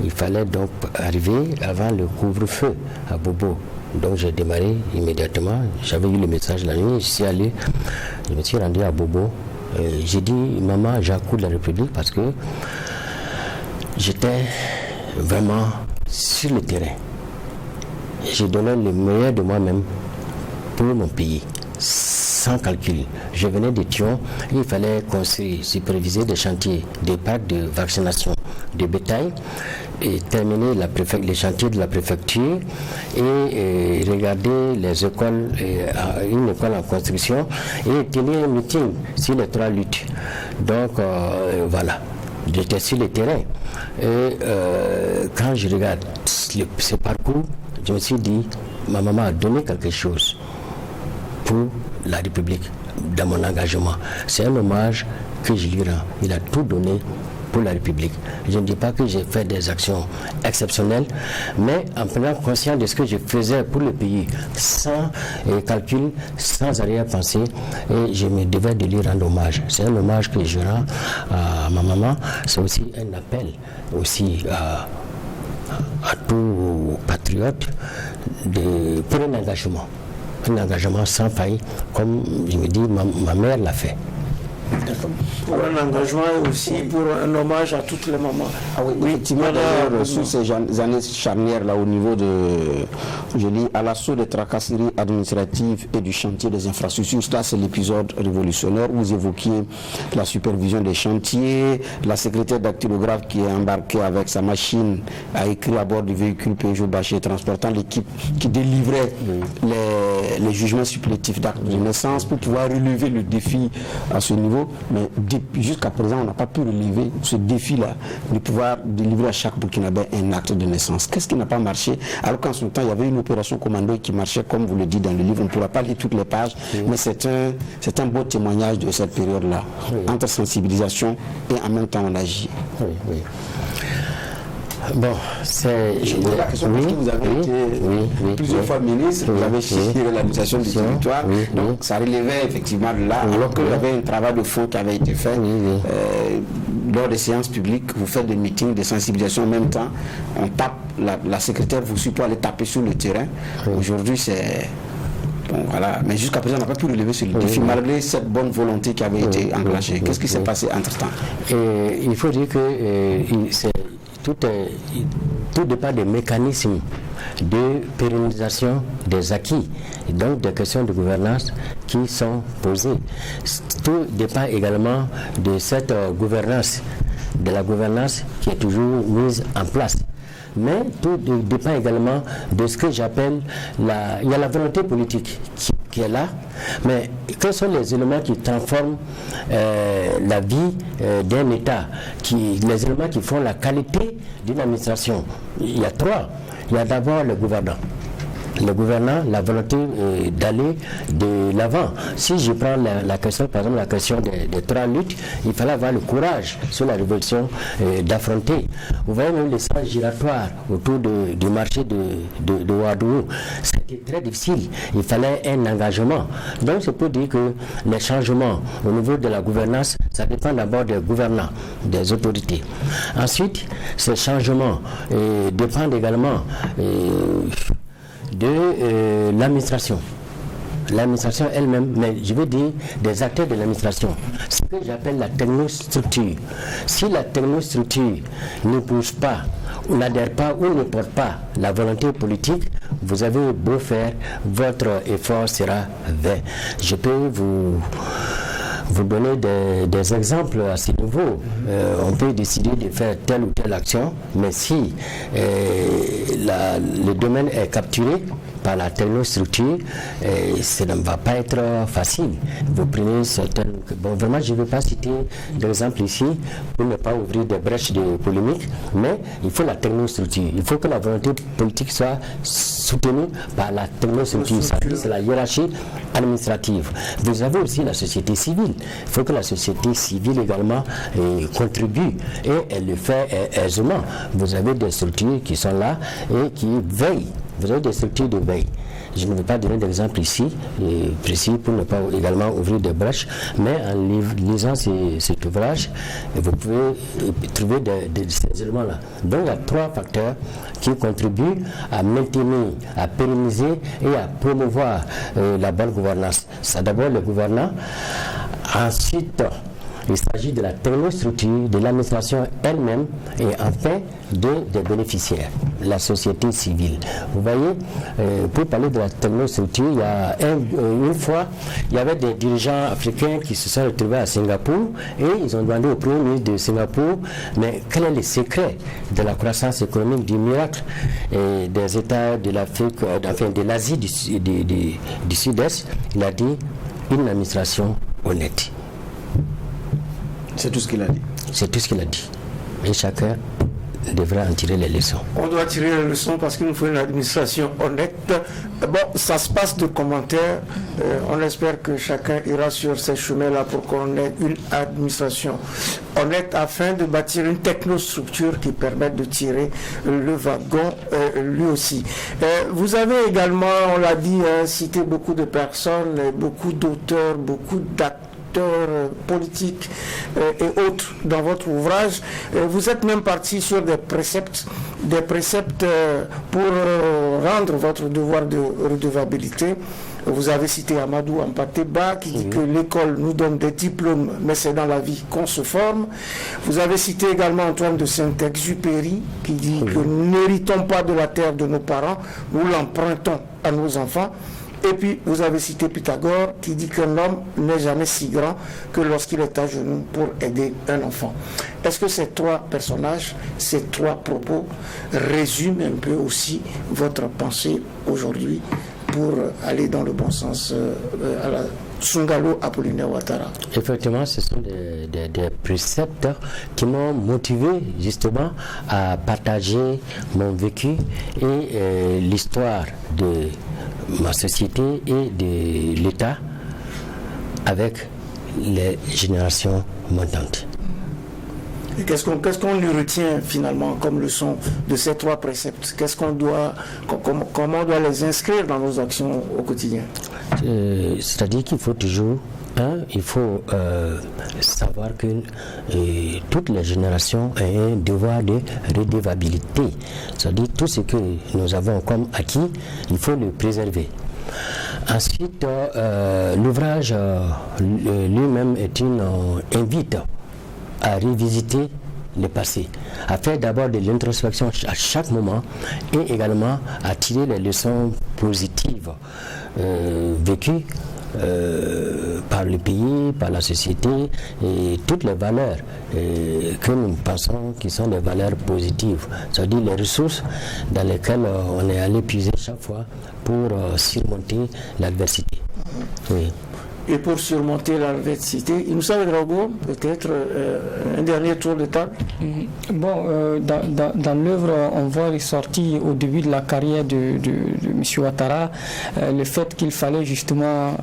Il fallait donc arriver avant le couvre-feu à Bobo. Donc j'ai démarré immédiatement. J'avais eu le message la nuit. Je me suis rendu à Bobo. J'ai dit, maman, Jacou de la République, parce que j'étais vraiment sur le terrain. J'ai donné le meilleur de moi-même pour mon pays, sans calcul. Je venais de Thion, il fallait construire, superviser des chantiers, des parcs de vaccination de bétail, et terminer les chantiers de la préfecture et regarder les écoles, une école en construction, et tenir un meeting sur les 3 luttes. Donc voilà, j'étais sur le terrain. Et quand je regarde ce parcours, je me suis dit, ma maman a donné quelque chose pour la République dans mon engagement. C'est un hommage que je lui rends. Il a tout donné pour la République. Je ne dis pas que j'ai fait des actions exceptionnelles, mais en prenant conscience de ce que je faisais pour le pays, sans calcul, sans arrière-pensée, et je me devais de lui rendre hommage. C'est un hommage que je rends à ma maman. C'est aussi un appel aussi à tout patriote pour un engagement sans faille, comme je me dis, ma mère l'a fait. Pour un engagement et aussi pour un hommage à toutes les mamans. Ah oui, effectivement, d'ailleurs, sur ces années charnières, là, au niveau de, je lis, à l'assaut des tracasseries administratives et du chantier des infrastructures, là, c'est l'épisode révolutionnaire où vous évoquiez la supervision des chantiers, la secrétaire dactylographe qui est embarquée avec sa machine à écrire à bord du véhicule Peugeot Bachir transportant l'équipe qui délivrait les jugements supplétifs d'actes de naissance pour pouvoir relever le défi à ce niveau. Mais jusqu'à présent, on n'a pas pu relever ce défi-là de pouvoir délivrer à chaque Burkinabé un acte de naissance. Qu'est-ce qui n'a pas marché? Alors qu'en ce temps, il y avait une opération commando qui marchait, comme vous le dites dans le livre. On ne pourra pas lire toutes les pages, mais c'est un beau témoignage de cette période-là, entre sensibilisation et en même temps on agit. Bon, c'est... Je pose la question parce que vous avez été plusieurs fois ministre, vous avez cherché l'administration du territoire, donc ça relevait effectivement de là, alors qu'il y avait un travail de fond qui avait été fait. Lors des séances publiques, vous faites des meetings, des sensibilisations en même temps, on tape, la secrétaire vous suit pour aller taper sur le terrain. Aujourd'hui, c'est... Bon, voilà. Mais jusqu'à présent, on n'a pas pu relever ce défi, malgré cette bonne volonté qui avait été enclenchée. Qu'est-ce qui s'est passé entre-temps? Il faut dire que tout dépend des mécanismes de pérennisation des acquis, et donc des questions de gouvernance qui sont posées. Tout dépend également de cette gouvernance, de la gouvernance qui est toujours mise en place. Mais tout dépend également de ce que j'appelle il y a la volonté politique qui est là, mais quels sont les éléments qui transforment la vie d'un État, les éléments qui font la qualité d'une administration? Il y a trois. Il y a d'abord le gouvernant. Le gouvernant, la volonté d'aller de l'avant. Si je prends la question, par exemple la question des trois luttes, il fallait avoir le courage sur la révolution d'affronter. Vous voyez même les sens giratoires autour du marché de Ouadou. C'était très difficile. Il fallait un engagement. Donc c'est pour dire que les changements au niveau de la gouvernance, ça dépend d'abord des gouvernants, des autorités. Ensuite, ces changements dépendent également de l'administration. L'administration elle-même, mais je veux dire des acteurs de l'administration. Ce que j'appelle la technostructure. Si la technostructure ne pousse pas, ou n'adhère pas, ou ne porte pas la volonté politique, vous avez beau faire, votre effort sera vain. Je peux vous donner des exemples à ce niveau. On peut décider de faire telle ou telle action, mais si le domaine est capturé par la technostructure, ça ne va pas être facile. Vous prenez certaines... Bon, vraiment, je ne vais pas citer d'exemple ici pour ne pas ouvrir des brèches de polémique, mais il faut la technostructure. Il faut que la volonté politique soit soutenue par la technostructure. C'est la hiérarchie administrative. Vous avez aussi la société civile. Il faut que la société civile également contribue, et elle le fait aisément. Vous avez des structures qui sont là et qui veillent. Vous avez des structures de veille. Je ne vais pas donner d'exemple ici, précis, pour ne pas également ouvrir des brèches, mais en lisant cet ouvrage, vous pouvez trouver ces éléments-là. Donc il y a trois facteurs qui contribuent à maintenir, à pérenniser et à promouvoir la bonne gouvernance. C'est d'abord le gouvernant. Ensuite, il s'agit de la technostructure, de l'administration elle-même, et enfin des bénéficiaires, la société civile. Vous voyez, pour parler de la technostructure, il y a une fois, il y avait des dirigeants africains qui se sont retrouvés à Singapour, et ils ont demandé au Premier ministre de Singapour, mais quel est le secret de la croissance économique, du miracle des États de l'Afrique, enfin de l'Asie du Sud-Est? Il a dit une administration honnête. C'est tout ce qu'il a dit. C'est tout ce qu'il a dit. Et chacun devrait en tirer les leçons. On doit tirer les leçons parce qu'il nous faut une administration honnête. Bon, ça se passe de commentaires. On espère que chacun ira sur ces chemins-là pour qu'on ait une administration honnête afin de bâtir une technostructure qui permette de tirer le wagon lui aussi. Vous avez également, on l'a dit, cité beaucoup de personnes, beaucoup d'auteurs, beaucoup d'acteurs acteurs politiques et autres dans votre ouvrage. Vous êtes même parti sur des préceptes pour rendre votre devoir de redevabilité. Vous avez cité Amadou Hampâté-Bâ qui dit que l'école nous donne des diplômes, mais c'est dans la vie qu'on se forme. Vous avez cité également Antoine de Saint-Exupéry qui dit que nous n'héritons pas de la terre de nos parents, nous l'empruntons à nos enfants. Et puis vous avez cité Pythagore qui dit qu'un homme n'est jamais si grand que lorsqu'il est à genoux pour aider un enfant. Est-ce que ces trois personnages, ces trois propos résument un peu aussi votre pensée aujourd'hui pour aller dans le bon sens à la Sungalo Apollinaire Ouattara? Effectivement, ce sont des préceptes qui m'ont motivé justement à partager mon vécu et l'histoire de ma société et de l'État avec les générations montantes. Et qu'est-ce qu'on lui retient finalement comme leçon de ces trois préceptes? Comment on doit les inscrire dans nos actions au quotidien? C'est-à-dire qu'il faut toujours, il faut savoir que toutes les générations ont un devoir de redevabilité. C'est-à-dire tout ce que nous avons comme acquis, il faut le préserver. Ensuite, l'ouvrage lui-même invite à revisiter le passé, à faire d'abord de l'introspection à chaque moment et également à tirer les leçons positives vécues par le pays, par la société et toutes les valeurs que nous pensons qui sont des valeurs positives, c'est-à-dire les ressources dans lesquelles on est allé puiser chaque fois pour surmonter l'adversité. Oui. Et pour surmonter l'adversité, Inoussa Drago, peut-être un dernier tour de table. Dans l'œuvre, on voit ressortir au début de la carrière de M. Ouattara le fait qu'il fallait justement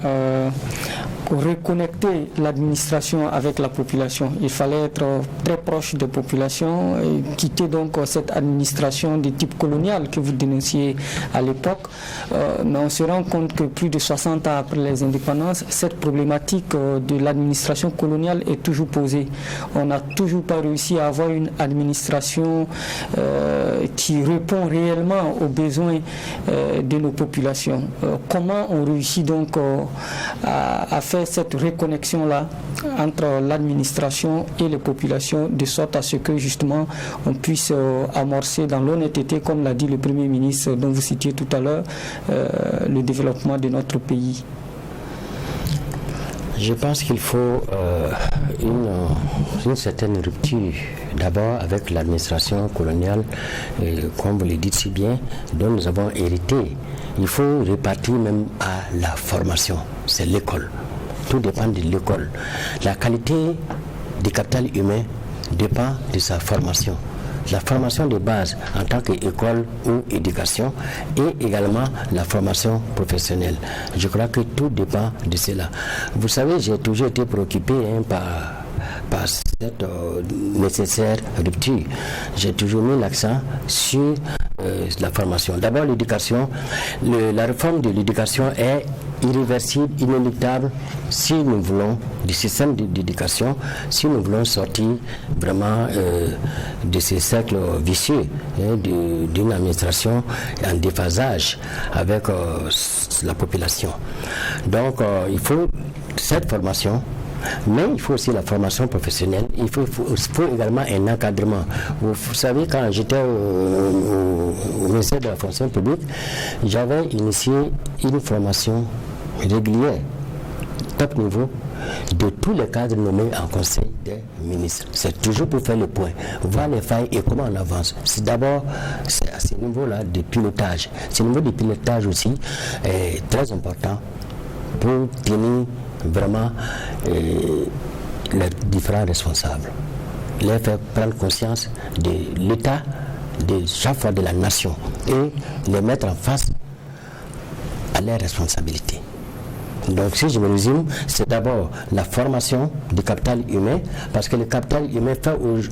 reconnecter l'administration avec la population. Il fallait être très proche des populations et quitter donc cette administration de type colonial que vous dénonciez à l'époque. Mais on se rend compte que plus de 60 ans après les indépendances, cette problématique de l'administration coloniale est toujours posée. On n'a toujours pas réussi à avoir une administration qui répond réellement aux besoins de nos populations. Comment on réussit donc à faire cette reconnexion-là entre l'administration et les populations, de sorte à ce que justement on puisse amorcer dans l'honnêteté, comme l'a dit le Premier ministre dont vous citiez tout à l'heure, le développement de notre pays? Je pense qu'il faut une certaine rupture d'abord avec l'administration coloniale, comme vous le dites si bien, dont nous avons hérité. Il faut repartir même à la formation, c'est l'école. Tout dépend de l'école. La qualité du capital humain dépend de sa formation. La formation de base en tant qu'école ou éducation et également la formation professionnelle. Je crois que tout dépend de cela. Vous savez, j'ai toujours été préoccupé par cette nécessaire rupture. J'ai toujours mis l'accent sur la formation. D'abord l'éducation. La réforme de l'éducation est irréversible, inéluctable si nous voulons du système d'éducation, si nous voulons sortir vraiment de ces cercles vicieux d'une administration en déphasage avec la population. Donc il faut cette formation. Mais il faut aussi la formation professionnelle, il faut également un encadrement. Vous savez, quand j'étais au ministère de la fonction publique, j'avais initié une formation régulière, top niveau, de tous les cadres nommés en conseil des ministres. C'est toujours pour faire le point, voir les failles et comment on avance. C'est d'abord à ce niveau-là de pilotage. Ce niveau de pilotage aussi est très important pour tenir vraiment les différents responsables, les faire prendre conscience de l'état de chaque fois de la nation et les mettre en face à leurs responsabilités. Donc si je me résume, c'est d'abord la formation du capital humain, parce que le capital humain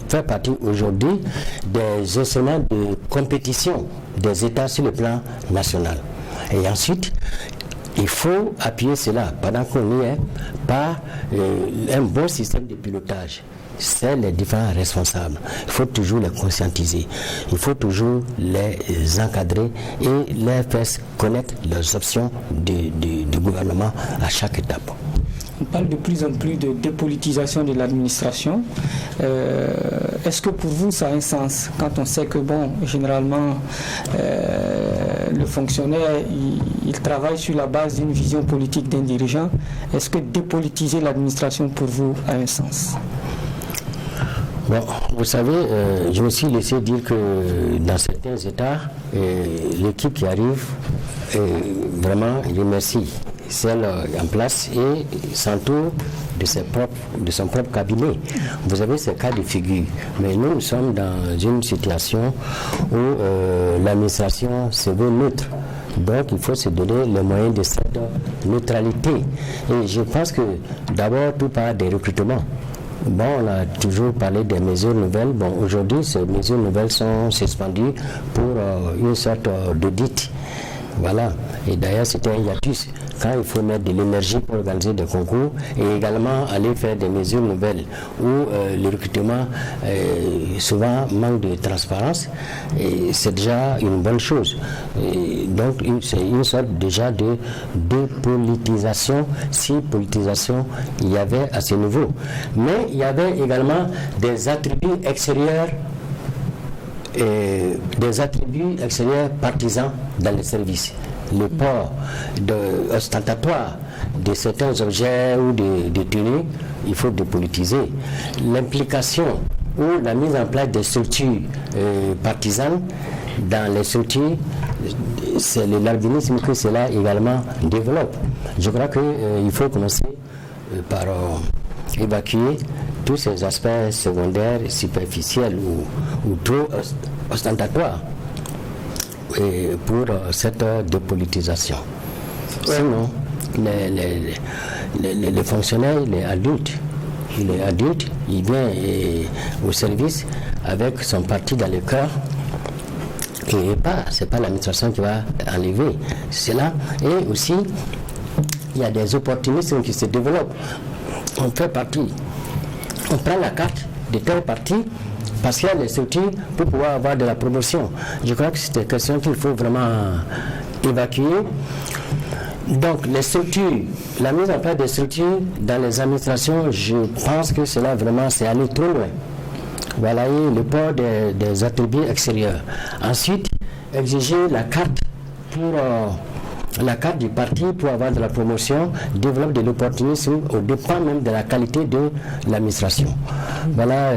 fait partie aujourd'hui des instruments de compétition des États sur le plan national. Et ensuite, il faut appuyer cela pendant qu'on y est par un bon système de pilotage. C'est les différents responsables. Il faut toujours les conscientiser. Il faut toujours les encadrer et les faire connaître les options du gouvernement à chaque étape. On parle de plus en plus de dépolitisation de l'administration. Est-ce que pour vous ça a un sens quand on sait que généralement le fonctionnaire il travaille sur la base d'une vision politique d'un dirigeant? Est-ce que dépolitiser l'administration pour vous a un sens? Bon, vous savez, je me suis laissé dire que dans certains États, l'équipe qui arrive, vraiment, il remercie celle en place et s'entoure de son propre cabinet. Vous avez ces cas de figure. Mais nous sommes dans une situation où l'administration se veut neutre. Donc il faut se donner les moyens de cette neutralité. Et je pense que d'abord tout part des recrutements. Bon, on a toujours parlé des mesures nouvelles. Bon, aujourd'hui, ces mesures nouvelles sont suspendues pour une sorte d'audit. Voilà. Et d'ailleurs, c'était un hiatus. Quand il faut mettre de l'énergie pour organiser des concours et également aller faire des mesures nouvelles où le recrutement souvent manque de transparence, c'est déjà une bonne chose. Et donc, c'est une sorte déjà de dépolitisation, si politisation il y avait à ce niveau. Mais il y avait également des attributs extérieurs partisans dans les services. Le port ostentatoire de certains objets ou de tenues, il faut dépolitiser. L'implication ou la mise en place des structures partisanes dans les structures, c'est l'albinisme que cela également développe. Je crois qu'il faut commencer par évacuer tous ces aspects secondaires, superficiels ou trop ostentatoires pour cette dépolitisation. Sinon, les fonctionnaires, il est adulte, il vient au service avec son parti dans le cœur. Et c'est pas l'administration qui va enlever cela. Et aussi, il y a des opportunistes qui se développent. On fait partie. On prend la carte de tel parti parce qu'il y a les structures pour pouvoir avoir de la promotion. Je crois que c'est une question qu'il faut vraiment évacuer. Donc les structures, la mise en place des structures dans les administrations, je pense que cela vraiment c'est aller trop loin. Voilà, et le port des attributs extérieurs. Ensuite, exiger la carte du parti pour avoir de la promotion, développe de l'opportunisme au dépend même de la qualité de l'administration. Voilà,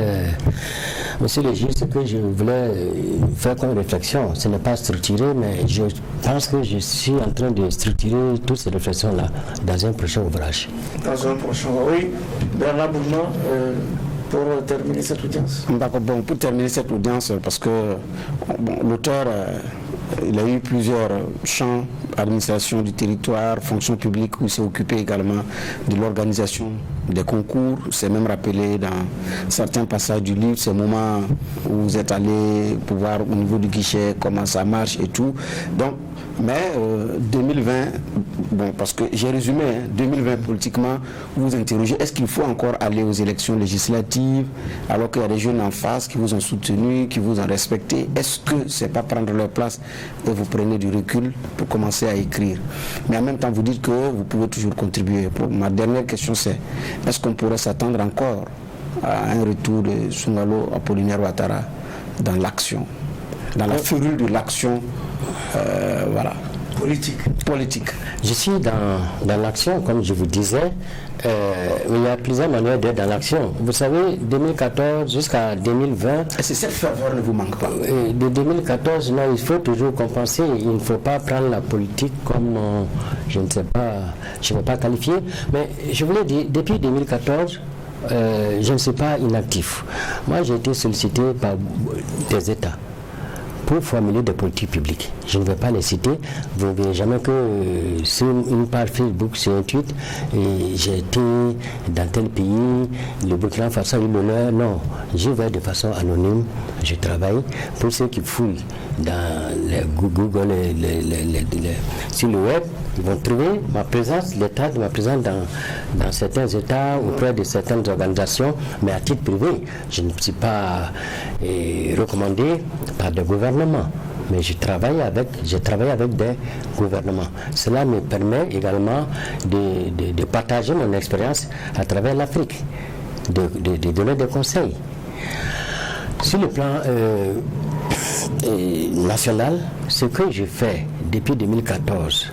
monsieur le juge, ce que je voulais faire comme réflexion, ce n'est pas structuré, mais je pense que je suis en train de structurer toutes ces réflexions-là dans un prochain ouvrage. Dans un prochain, oui. Bernard Bourgeon, pour terminer cette audience. D'accord, bon, pour terminer cette audience, parce que l'auteur, il a eu plusieurs champs, administration du territoire, fonction publique, où il s'est occupé également de l'organisation des concours. C'est même rappelé dans certains passages du livre, ces moments où vous êtes allé pour voir au niveau du guichet comment ça marche et tout. Donc, mais 2020, bon, parce que j'ai résumé, 2020 politiquement, vous vous interrogez, est-ce qu'il faut encore aller aux élections législatives alors qu'il y a des jeunes en face qui vous ont soutenu, qui vous ont respecté? Est-ce que c'est pas prendre leur place et vous prenez du recul pour commencer à écrire? Mais en même temps, vous dites que vous pouvez toujours contribuer. Ma dernière question, c'est est-ce qu'on pourrait s'attendre encore à un retour de Soumalo Apollinaire Ouattara dans l'action, dans la férule de l'action politique. Je suis dans l'action, comme je vous disais. Il y a plusieurs manières d'être dans l'action. Vous savez, 2014 jusqu'à 2020... Et c'est cette ferveur ne vous manque pas? De 2014, non, il faut toujours compenser. Il ne faut pas prendre la politique comme, je ne sais pas, je ne vais pas qualifier. Mais je voulais dire, depuis 2014, je ne suis pas inactif. Moi, j'ai été sollicité par des États pour formuler des politiques publiques. Je ne vais pas les citer. Vous ne verrez jamais que sur une page Facebook, sur un tweet, j'ai été dans tel pays, le Burkina Faso a eu l'honneur. Non, je vais de façon anonyme. Je travaille. Pour ceux qui fouillent dans les Google, sur le web, Ils vont trouver ma présence, l'état de ma présence dans certains États, auprès de certaines organisations, mais à titre privé. Je ne suis pas recommandé par le gouvernement. Mais j'ai travaillé avec des gouvernements. Cela me permet également de partager mon expérience à travers l'Afrique, de donner des conseils. Sur le plan national, ce que je fais depuis 2014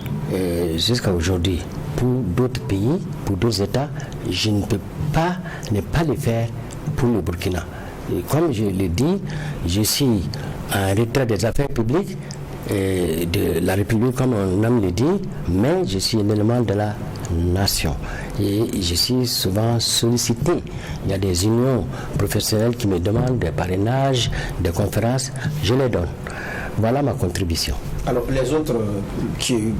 jusqu'à aujourd'hui, pour d'autres pays, pour d'autres États, je ne peux pas ne pas le faire pour le Burkina. Et comme je l'ai dit, je suis en retrait des affaires publiques de la République, comme on aime le dire, mais je suis un élément de la nation. Et je suis souvent sollicité. Il y a des unions professionnelles qui me demandent des parrainages, des conférences, je les donne. Voilà ma contribution. Alors, les autres qui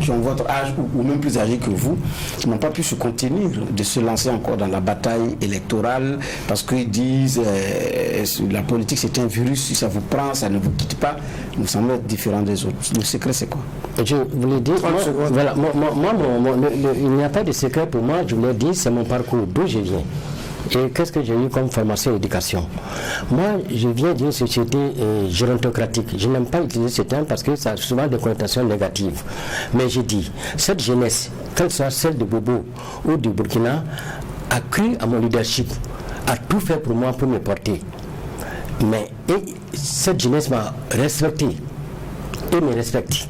ont votre âge ou même plus âgés que vous, qui n'ont pas pu se contenir de se lancer encore dans la bataille électorale parce qu'ils disent la politique c'est un virus, si ça vous prend, ça ne vous quitte pas, nous semblons être différents des autres. Le secret c'est quoi? Je voulais dire, il n'y a pas de secret pour moi, je voulais dire, c'est mon parcours, d'où je viens. Et qu'est-ce que j'ai eu comme formation et éducation? Moi, je viens d'une société gérontocratique. Je n'aime pas utiliser ce terme parce que ça a souvent des connotations négatives. Mais je dis, cette jeunesse, qu'elle soit celle de Bobo ou du Burkina, a cru à mon leadership, a tout fait pour moi pour me porter. Mais cette jeunesse m'a respecté et me respecte.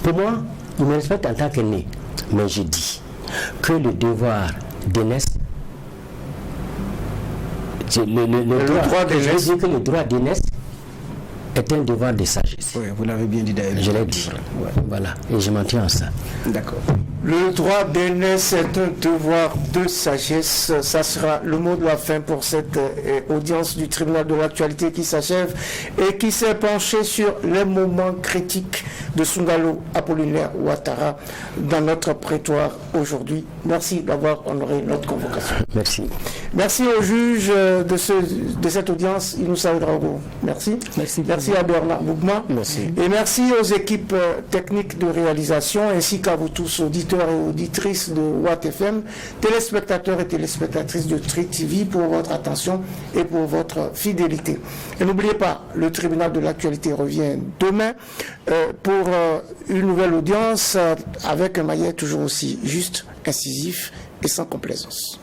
Pour moi, il me respecte en tant qu'aîné. Mais je dis que le devoir d'aînesse, le droit d'aînesse est un devoir de sagesse. Oui, vous l'avez bien dit d'ailleurs. Je l'ai dit. Ouais. Voilà. Et je m'en tiens à ça. D'accord. Le droit d'aînesse est un devoir de sagesse. Ça sera le mot de la fin pour cette audience du tribunal de l'actualité qui s'achève et qui s'est penché sur les moments critiques de Sungalo Apollinaire Ouattara dans notre prétoire aujourd'hui. Merci d'avoir honoré notre convocation. Merci. Merci au juge de cette audience, Inoussa Ouedraogo. Merci. Merci à Bernard Bougma. Merci. Et merci aux équipes techniques de réalisation ainsi qu'à vous tous, auditeurs et auditrices de Watt FM, téléspectateurs et téléspectatrices de Tri TV, pour votre attention et pour votre fidélité. Et n'oubliez pas, le tribunal de l'actualité revient demain pour une nouvelle audience avec un maillet toujours aussi juste, incisif et sans complaisance.